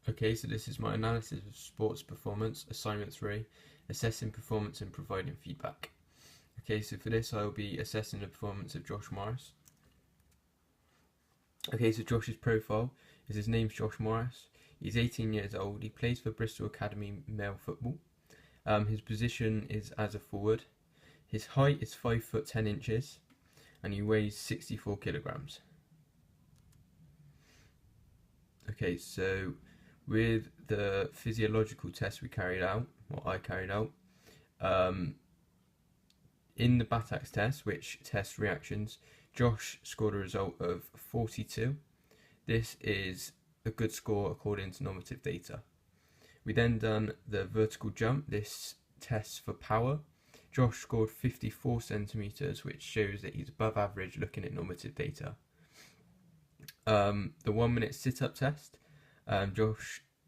Okay, so this is my analysis of sports performance, assignment 3, assessing performance and providing feedback. Okay, so for this I will be assessing the performance of Josh Morris. Okay, so Josh's profile is his name's Josh Morris. He's 18 years old. He plays for Bristol Academy male football. His position is as a forward. His height is 5 foot 10 inches and he weighs 64 kilograms. Okay, so with the physiological test we carried out, what I carried out, in the BATAX test, which tests reactions, Josh scored a result of 42. This is a good score according to normative data. We then done the vertical jump. This tests for power. Josh scored 54 centimeters, which shows that he's above average looking at normative data. The 1 minute sit-up test,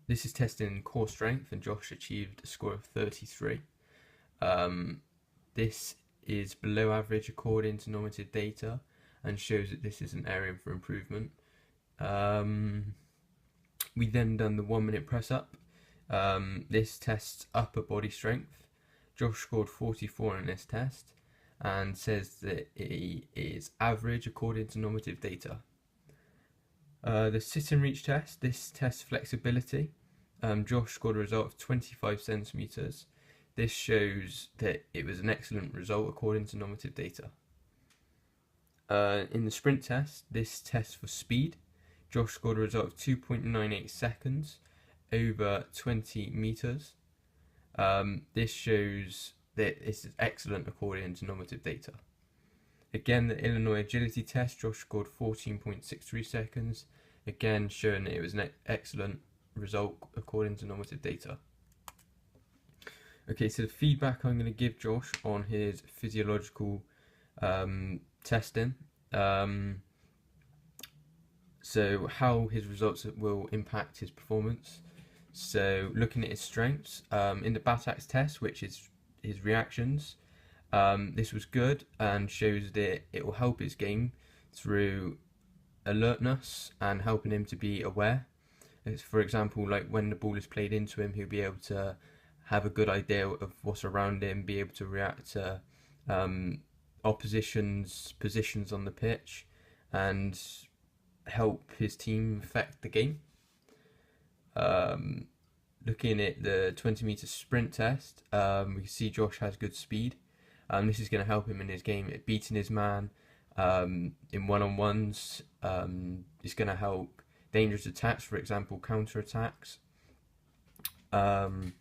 this is testing core strength, and Josh achieved a score of 33. This is below average according to normative data and shows that this is an area for improvement. We then done the 1 minute press up. This tests upper body strength. Josh scored 44 in this test and says that he is average according to normative data. The sit and reach test, this tests flexibility. Josh scored a result of 25 centimeters. This shows that it was an excellent result according to normative data. In the sprint test, this tests for speed. Josh scored a result of 2.98 seconds over 20 meters. This shows that this is excellent according to normative data. Again, the Illinois agility test, Josh scored 14.63 seconds, again showing that it was an excellent result according to normative data. Okay, so the feedback I'm going to give Josh on his physiological testing. So how his results will impact his performance. So looking at his strengths, in the BATAX test, which is his reactions, this was good and shows that it will help his game through alertness and helping him to be aware. For example, like when the ball is played into him, he'll be able to have a good idea of what's around him, be able to react to opposition's positions on the pitch and help his team affect the game. Looking at the 20-meter sprint test, we can see Josh has good speed. This is going to help him in his game at beating his man in one-on-ones. It's going to help dangerous attacks, for example, counter-attacks. And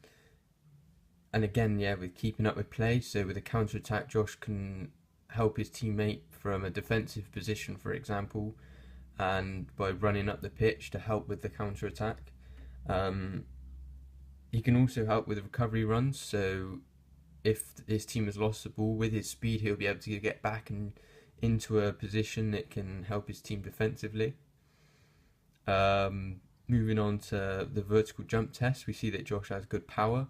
again, yeah, with keeping up with play, so with a counter-attack, Josh can help his teammate from a defensive position, for example, and by running up the pitch to help with the counter-attack. He can also help with recovery runs, so if his team has lost the ball, with his speed he'll be able to get back and into a position that can help his team defensively. Moving on to the vertical jump test, we see that Josh has good power.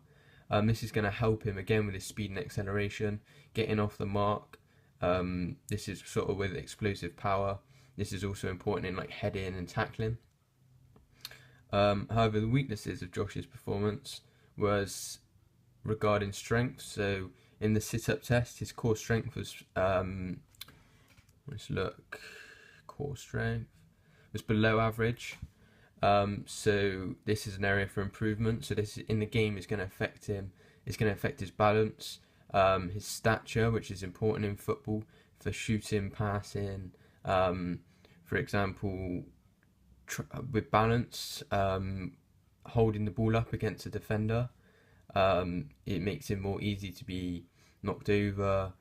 This is going to help him again with his speed and acceleration, getting off the mark. This is sort of with explosive power. This is also important in like heading and tackling. However, the weaknesses of Josh's performance was regarding strength. So in the sit-up test, his core strength was core strength was below average. So this is an area for improvement. So this in the game is going to affect him. It's going to affect his balance, his stature, which is important in football for shooting, passing. For example, with balance, holding the ball up against a defender, it makes it more easy to be knocked over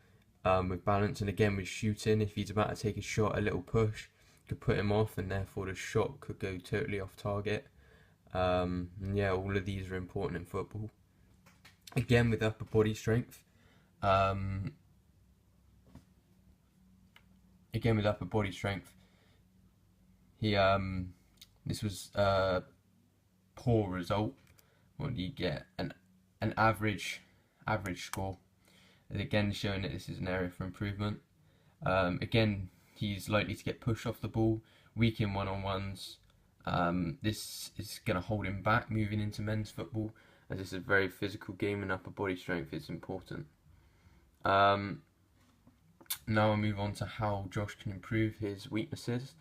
with balance. And again, with shooting, if he's about to take a shot, a little push could put him off, and therefore the shot could go totally off target. Yeah, all of these are important in football. Again, with upper body strength, he this was a poor result. What do you get? An average score. And again, showing that this is an area for improvement. Again, he's likely to get pushed off the ball, weak in one-on-ones, This is going to hold him back moving into men's football, as it's a very physical game and upper body strength is important. Now I'll move on to how Josh can improve his weaknesses.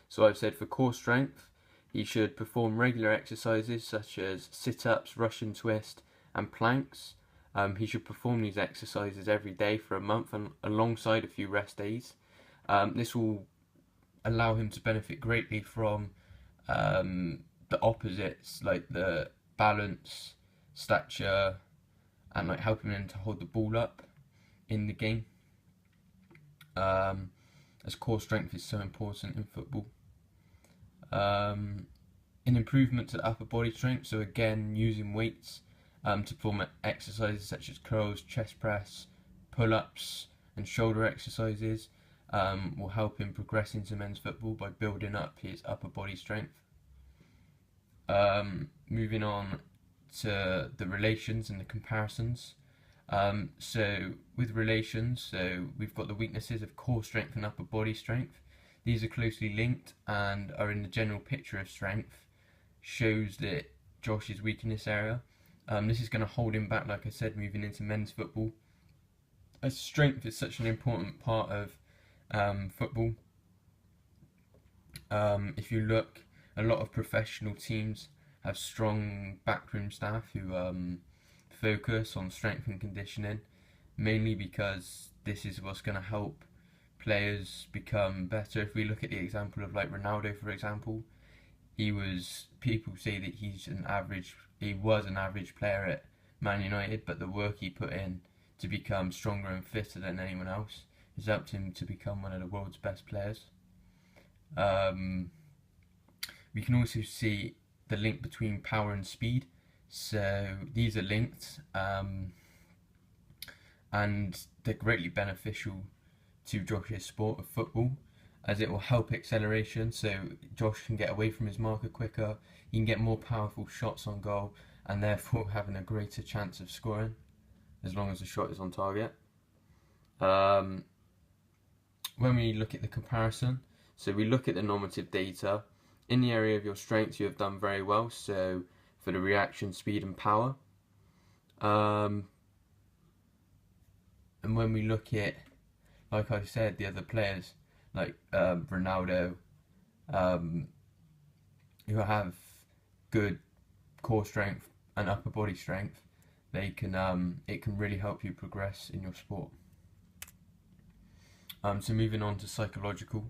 So I've said for core strength, he should perform regular exercises such as sit-ups, Russian twist and planks. He should perform these exercises every day for a month and alongside a few rest days. This will allow him to benefit greatly from the opposites, like the balance, stature, and like helping him to hold the ball up in the game. As core strength is so important in football. An improvement to the upper body strength, so again using weights to perform exercises such as curls, chest press, pull-ups and shoulder exercises will help him progress into men's football by building up his upper body strength. Moving on to the relations and the comparisons. So with relations, so we've got the weaknesses of core strength and upper body strength. These are closely linked and are in the general picture of strength. Shows that Josh is weak in this area. This is going to hold him back, like I said, moving into men's football. As strength is such an important part of football. If you look, a lot of professional teams have strong backroom staff who focus on strength and conditioning, mainly because this is what's going to help players become better. If we look at the example of like Ronaldo, for example, people say that he was an average player at Man United, but the work he put in to become stronger and fitter than anyone else has helped him to become one of the world's best players. We can also see the link between power and speed. So these are linked, and they're greatly beneficial to Josh's sport of football, as it will help acceleration, so Josh can get away from his marker quicker, he can get more powerful shots on goal, and therefore having a greater chance of scoring, as long as the shot is on target. When we look at the comparison, so we look at the normative data. In the area of your strengths, you have done very well, so for the reaction, speed and power. And when we look at, like I said, the other players, like Ronaldo, who have good core strength and upper body strength, it can really help you progress in your sport. So moving on to psychological.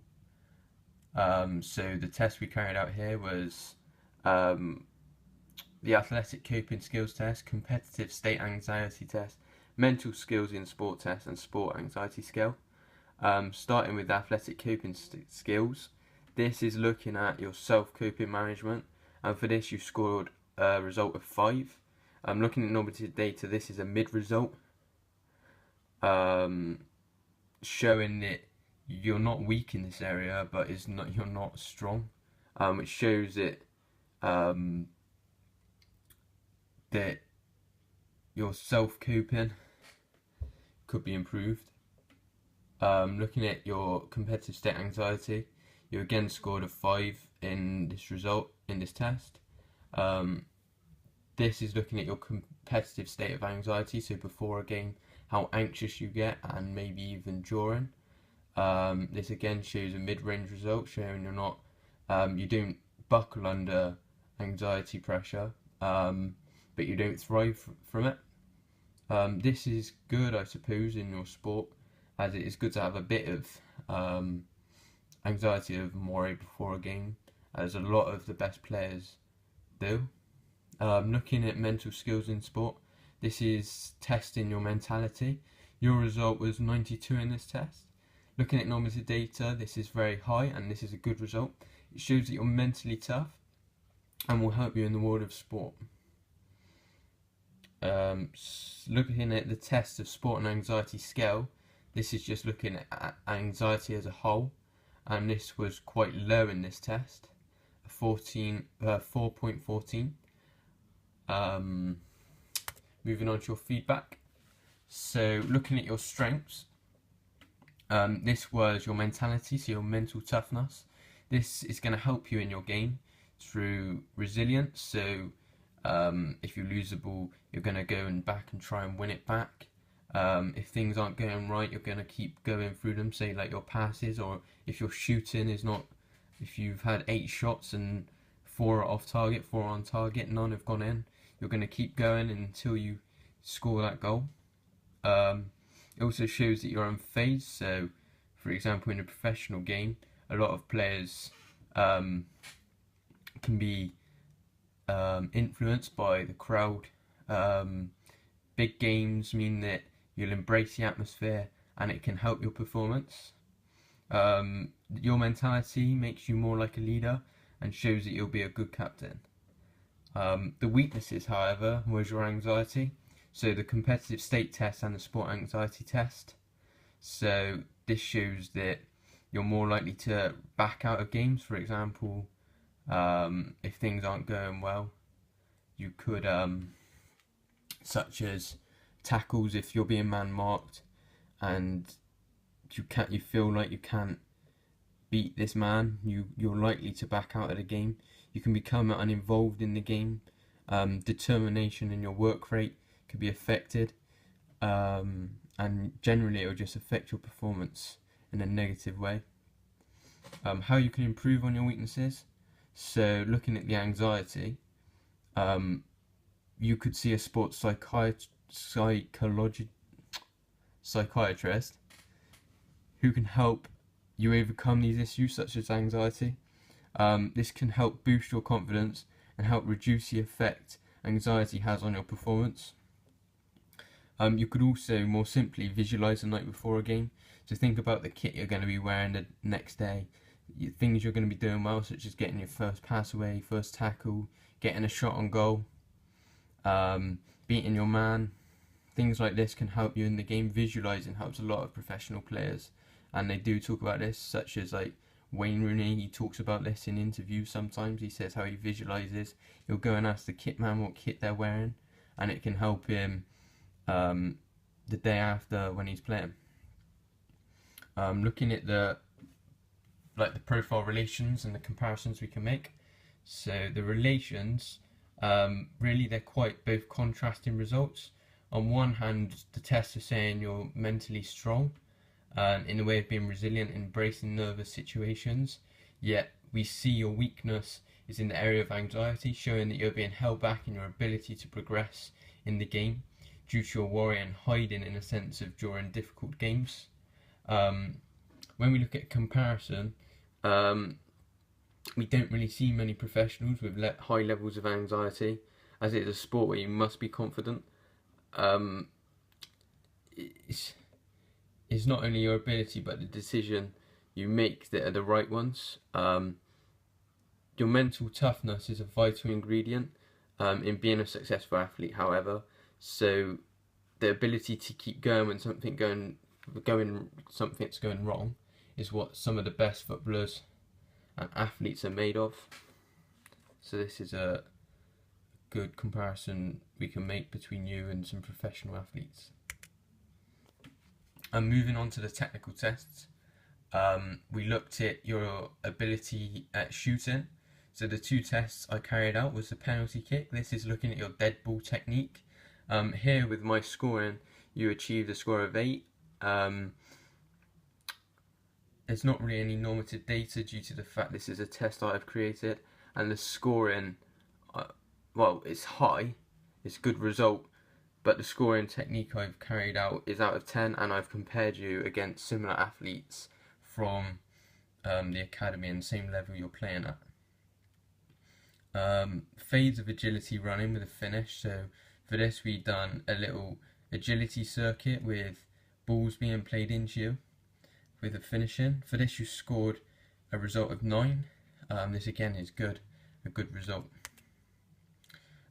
So the test we carried out here was the athletic coping skills test, competitive state anxiety test, mental skills in sport test, and sport anxiety scale. Starting with athletic coping skills, this is looking at your self-coping management, and for this you scored a result of 5. Looking at normative data, this is a mid result, showing that you're not weak in this area, but you're not strong. It shows that that your self-coping could be improved. Looking at your competitive state anxiety, you again scored a 5 in this result, in this test. This is looking at your competitive state of anxiety, so before a game, how anxious you get, and maybe even during. This again shows a mid-range result, showing you're not, you don't buckle under anxiety pressure, but you don't thrive from it. This is good, I suppose, in your sport, as it is good to have a bit of anxiety of more before a game, as a lot of the best players do. Looking at mental skills in sport, this is testing your mentality. Your result was 92 in this test. Looking at normative data, this is very high, and this is a good result. It shows that you're mentally tough and will help you in the world of sport. Looking at the test of sport and anxiety scale, this is just looking at anxiety as a whole, and this was quite low in this test, 4.14. Moving on to your feedback. So looking at your strengths, this was your mentality, so your mental toughness. This is going to help you in your game. through resilience. So if you lose the ball, you're going to go and back and try and win it back. If things aren't going right, you're going to keep going through them, say like your passes, or if your shooting is not, if you've had 8 shots and 4 are off target, 4 are on target, none have gone in, you're going to keep going until you score that goal. It also shows that you're unfazed. So for example, in a professional game, a lot of players can be influenced by the crowd. Big games mean that you'll embrace the atmosphere and it can help your performance. Your mentality makes you more like a leader and shows that you'll be a good captain. The weaknesses, however, was your anxiety. So the competitive state test and the sport anxiety test. So this shows that you're more likely to back out of games. For example, if things aren't going well, you could, such as tackles, if you're being man marked and you feel like you can't beat this man, you're likely to back out of the game. You can become uninvolved in the game. Determination and your work rate could be affected, and generally it will just affect your performance in a negative way. How you can improve on your weaknesses. So looking at the anxiety, you could see a sports psychiatrist who can help you overcome these issues such as anxiety. This can help boost your confidence and help reduce the effect anxiety has on your performance. You could also more simply visualize the night before a game. So think about the kit you're going to be wearing the next day, things you're going to be doing well, such as getting your first pass away, first tackle, getting a shot on goal, beating your man. Things like this can help you in the game. Visualizing helps a lot of professional players, and they do talk about this, such as like Wayne Rooney. He talks about this in interviews sometimes. He says how he visualizes. He'll go and ask the kit man what kit they're wearing, and it can help him the day after when he's playing. Looking at the profile relations and the comparisons we can make. So the relations, really they're quite both contrasting results. On one hand, the tests are saying you're mentally strong in the way of being resilient, embracing nervous situations, yet we see your weakness is in the area of anxiety, showing that you're being held back in your ability to progress in the game due to your worry and hiding in a sense of during difficult games. When we look at comparison, we don't really see many professionals with high levels of anxiety, as it is a sport where you must be confident. It's not only your ability but the decision you make that are the right ones. Your mental toughness is a vital ingredient in being a successful athlete, however. So the ability to keep going when something's going wrong is what some of the best footballers and athletes are made of. So this is a good comparison we can make between you and some professional athletes. And moving on to the technical tests, we looked at your ability at shooting. So the 2 tests I carried out was the penalty kick. This is looking at your dead ball technique. Here with my scoring, you achieved a score of 8. There's not really any normative data due to the fact this is a test I've created, and the scoring, well, it's high, it's a good result, but the scoring technique I've carried out is out of 10, and I've compared you against similar athletes from the academy and the same level you're playing at. Fades of agility running with a finish. So for this we've done a little agility circuit with balls being played into you with a finishing. For this you scored a result of 9. This again is good, a good result.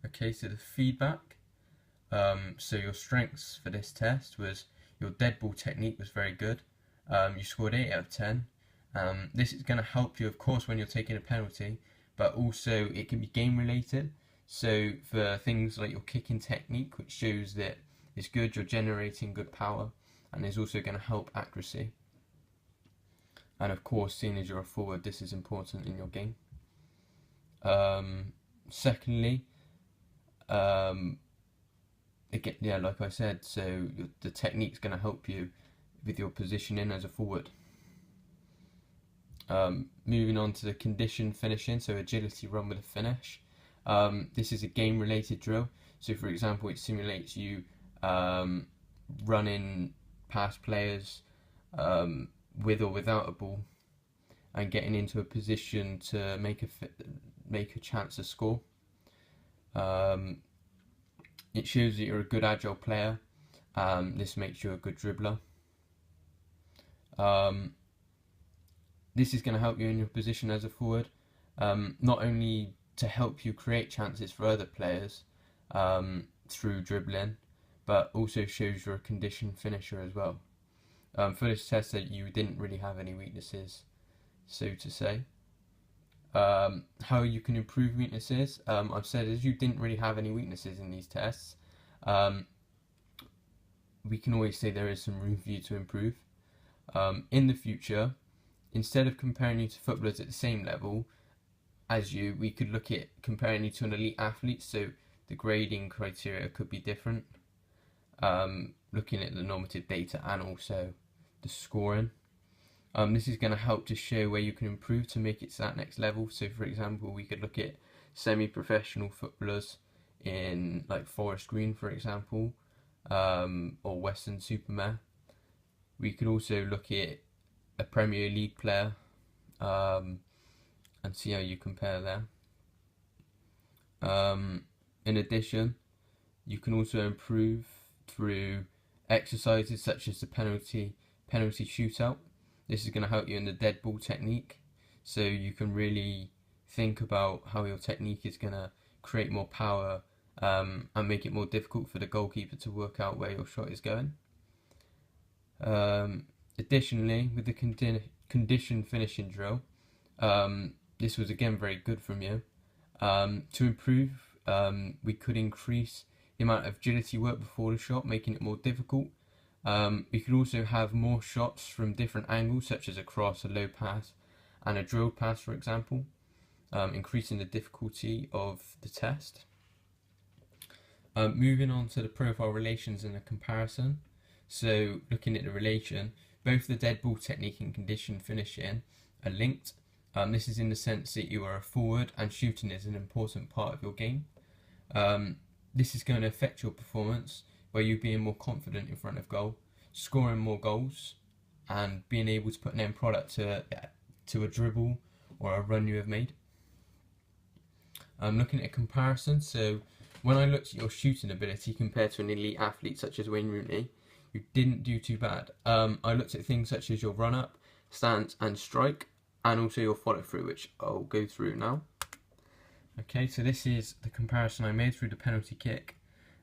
Okay, so the feedback. So your strengths for this test was your dead ball technique was very good. You scored 8 out of 10. This is going to help you, of course, when you're taking a penalty, but also it can be game related. So for things like your kicking technique, which shows that it's good, you're generating good power, and is also going to help accuracy. And of course, seeing as you're a forward, this is important in your game. Secondly, again, yeah, like I said, so the technique's going to help you with your positioning as a forward. Moving on to the condition finishing, so agility run with a finish. This is a game related drill. So for example, it simulates you running past players with or without a ball and getting into a position to make a chance to score. It shows that you're a good agile player. This makes you a good dribbler. This is going to help you in your position as a forward, not only to help you create chances for other players through dribbling, but also shows you're a conditioned finisher as well. For this test, that you didn't really have any weaknesses, so to say. How you can improve weaknesses, I've said as you didn't really have any weaknesses in these tests, we can always say there is some room for you to improve. In the future, instead of comparing you to footballers at the same level as you, we could look at comparing you to an elite athlete, so the grading criteria could be different, looking at the normative data and also the scoring. This is going to help to show where you can improve to make it to that next level. So for example, we could look at semi-professional footballers in like Forest Green, for example, or Weston-super-Mare. We could also look at a Premier League player and see how you compare there. In addition, you can also improve through exercises such as the penalty shootout. This is going to help you in the dead ball technique, so you can really think about how your technique is going to create more power and make it more difficult for the goalkeeper to work out where your shot is going. Additionally, with the condition finishing drill, this was again very good from you. To improve, we could increase the amount of agility work before the shot, making it more difficult. We could also have more shots from different angles, such as a cross, a low pass, and a drilled pass, for example, increasing the difficulty of the test. Moving on to the profile relations and the comparison. So looking at the relation, both the dead ball technique and condition finishing are linked. This is in the sense that you are a forward and shooting is an important part of your game. This is going to affect your performance by you being more confident in front of goal, scoring more goals, and being able to put an end product to a dribble or a run you have made. Looking at a comparison, so when I looked at your shooting ability compared to an elite athlete such as Wayne Rooney, you didn't do too bad. I looked at things such as your run-up, stance and strike, and also your follow-through, which I'll go through now. Okay, so this is the comparison I made through the penalty kick.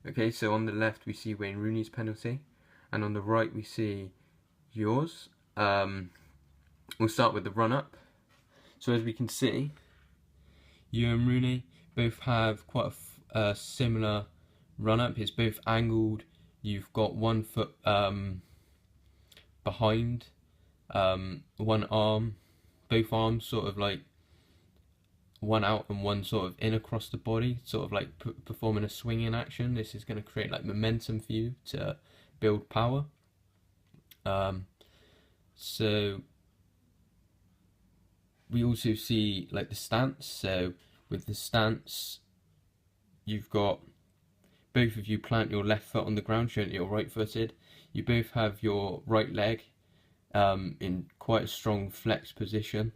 Okay, so on the left we see Wayne Rooney's penalty, and on the right we see yours. We'll start with the run-up. So as we can see, you and Rooney both have quite a similar run-up. It's both angled. You've got one foot behind, one arm, both arms sort of like one out and one sort of in across the body, sort of like performing a swinging action. This is going to create like momentum for you to build power. So we also see like the stance. So with the stance, you've got both of you plant your left foot on the ground, showing that you're right-footed. You both have your right leg in quite a strong flex position.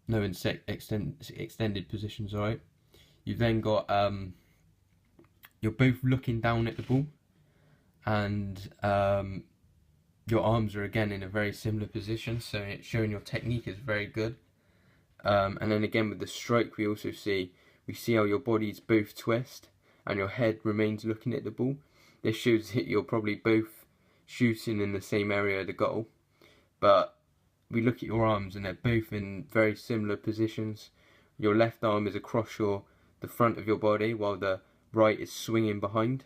No extended positions, alright. You've then got you're both looking down at the ball, and your arms are again in a very similar position, so it's showing your technique is very good. And then again with the strike, we see how your bodies both twist and your head remains looking at the ball. This shows that you're probably both shooting in the same area of the goal, but we look at your arms and they're both in very similar positions. Your left arm is across the front of your body, while the right is swinging behind.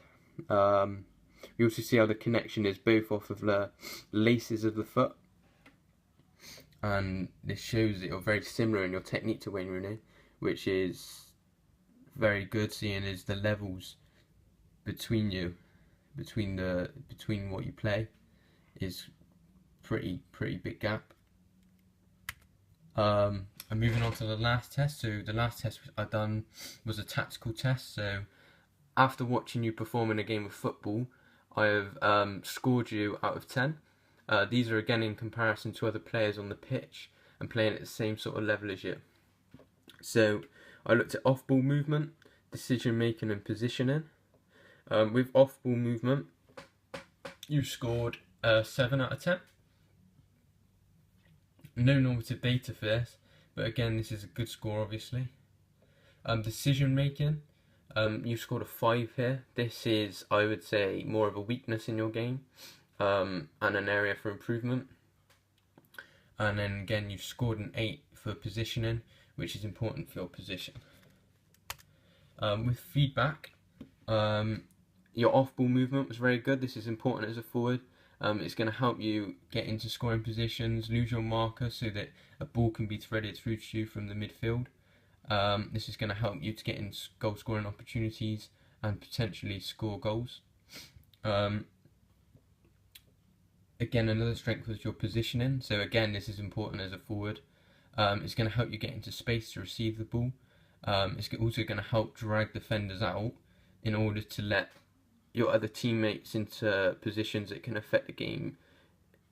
We also see how the connection is both off of the laces of the foot. and this shows that you're very similar in your technique to Wayne Rooney, which is very good, seeing as the levels between you, between what you play, is pretty big gap. And moving on to the last test. So the last test I done was a tactical test. So after watching you perform in a game of football, I have scored you out of 10. These are again in comparison to other players on the pitch and playing at the same sort of level as you. So I looked at off-ball movement, decision making and positioning. With off-ball movement, you scored 7 out of 10. No normative data for this, but again this is a good score obviously. Decision making, you scored a 5 here. This is, I would say, more of a weakness in your game, and an area for improvement. And then again you've scored an 8 for positioning, which is important for your position. With feedback, your off-ball movement was very good. This is important as a forward. It's going to help you get into scoring positions, lose your marker so that a ball can be threaded through to you from the midfield. This is going to help you to get in goal scoring opportunities and potentially score goals. Again, another strength was your positioning. So again, this is important as a forward. It's going to help you get into space to receive the ball. It's also going to help drag defenders out in order to let your other teammates into positions that can affect the game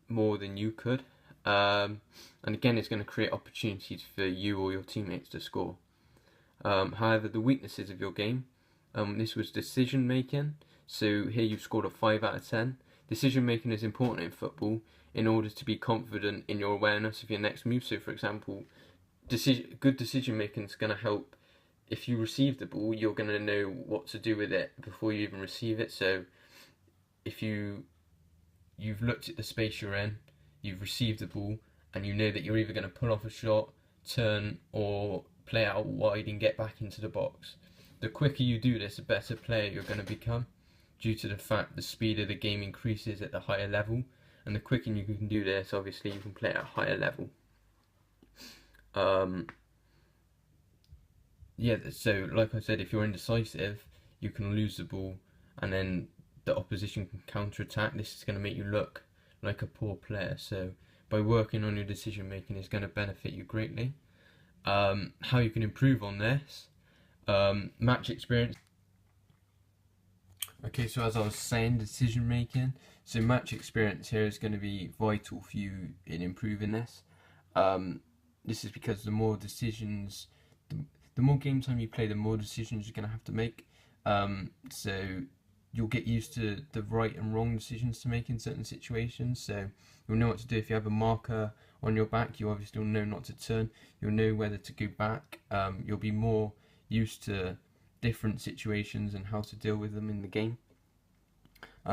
more than you could. And again, it's going to create opportunities for you or your teammates to score. However, the weaknesses of your game, this was decision making. So here you've scored a 5 out of 10. Decision making is important in football in order to be confident in your awareness of your next move. So for example, good decision making is going to help. If you receive the ball, you're going to know what to do with it before you even receive it. So if you've looked at the space you're in, you've received the ball, and you know that you're either going to pull off a shot, turn, or play out wide and get back into the box. The quicker you do this, the better player you're going to become, due to the fact the speed of the game increases at the higher level, and the quicker you can do this, obviously you can play at a higher level. Yeah, so like I said, if you're indecisive, you can lose the ball, and then the opposition can counter-attack. This is going to make you look like a poor player. So by working on your decision making is going to benefit you greatly. How you can improve on this, match experience. Okay, so as I was saying, decision making. So match experience here is going to be vital for you in improving this. This is because the more decisions, the more game time you play, the more decisions you're going to have to make. So you'll get used to the right and wrong decisions to make in certain situations. So you'll know what to do. If you have a marker on your back, you obviously will know not to turn. You'll know whether to go back. You'll be more used to different situations and how to deal with them in the game.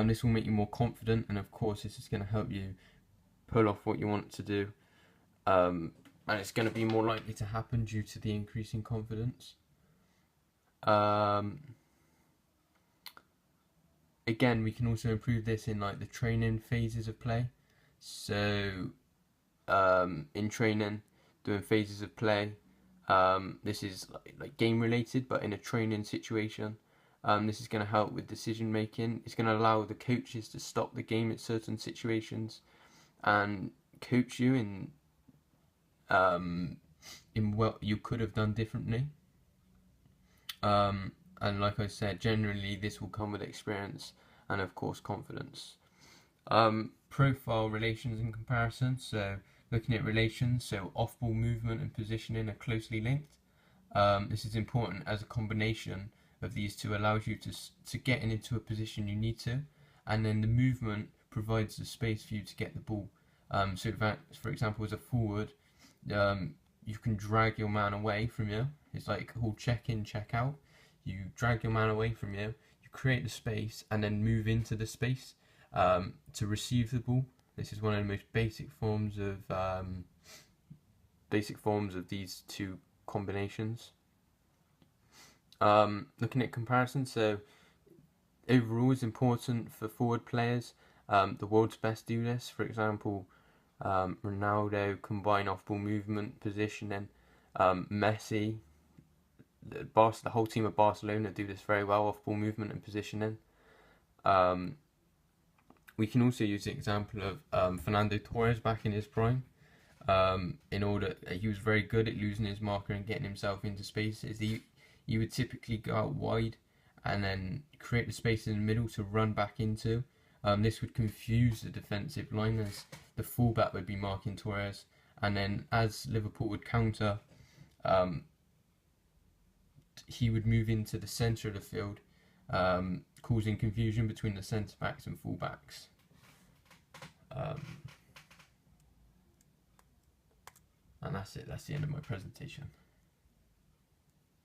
This will make you more confident, and of course this is going to help you pull off what you want to do. And it's going to be more likely to happen due to the increasing confidence. Again, we can also improve this in like the training phases of play. So in training, doing phases of play, this is like game related, but in a training situation. This is going to help with decision making. It's going to allow the coaches to stop the game at certain situations and coach you in what you could have done differently. And like I said, generally this will come with experience and of course confidence. Profile, relations and comparison. So looking at relations, so off-ball movement and positioning are closely linked. This is important as a combination of these two allows you to get into a position you need to, and then the movement provides the space for you to get the ball. So that, for example, as a forward, you can drag your man away from you. It's like called check in, check out. You drag your man away from you, you create the space, and then move into the space to receive the ball. This is one of the most basic forms of these two combinations. Looking at comparison, so overall is important for forward players. The world's best do this. For example, Ronaldo, combine off-ball movement, positioning. Messi, the whole team of Barcelona do this very well, off-ball movement and positioning. We can also use the example of Fernando Torres back in his prime. He was very good at losing his marker and getting himself into spaces. You would typically go out wide and then create the space in the middle to run back into. This would confuse the defensive line as the fullback would be marking Torres, and then as Liverpool would counter, he would move into the centre of the field, causing confusion between the centre backs and fullbacks. And that's it. That's the end of my presentation.